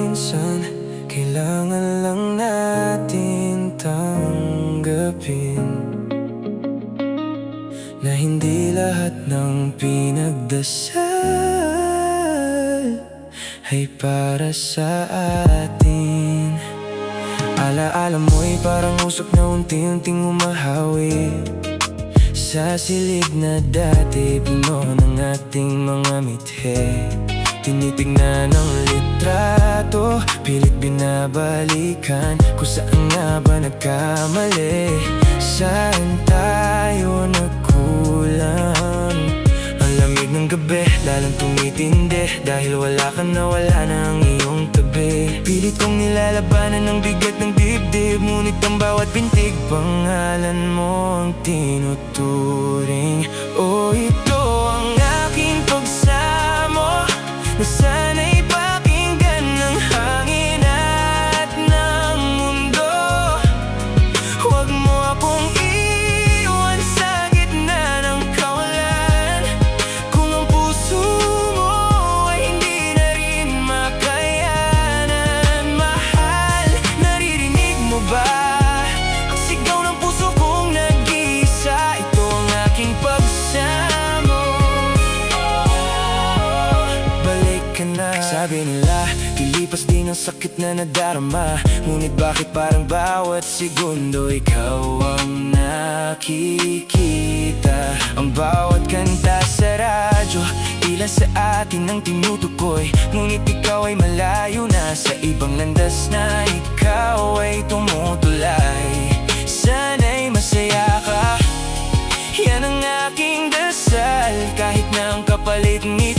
minsan kailangan lang natin tanggapin na hindi lahat ng pinagdasal ay para sa atin. Alaala mo'y parang usok na unti-unting umahawi sa silid na dati puno ng ating mga mithe. Tinitignan ang litrato, pilit binabalikan kung saan nga ba nagkamali, saan tayo nagkulang. Ang lamig ng gabi, lalong tumitindi dahil wala ka na, wala na ang iyong tabi. Pilit kong nilalabanan ng bigat ng dibdib, ngunit ang bawat bintig pangalan mo ang tinuturing. Oh, ito ang aking pagsamo na sana'y pakinggan ng hangin at ng mundo. Huwag mo akong iwan sa gitna ng kawalan, kung ang puso mo ay hindi na rin makayanan. Mahal, naririnig mo ba ang sigaw ng puso kong nag-iisa? Ito ang aking pagsamo. Sabi nila, lilipas din ang sakit na nadarama, ngunit bakit parang bawat segundo ikaw ang nakikita? Ang bawat kanta sa radyo, tila sa atin ang tinutukoy, ngunit ikaw ay malayo na sa ibang landas na ikaw ay tumutulay. Sana'y masaya ka, yan ang aking dasal, kahit na ang kapalit nito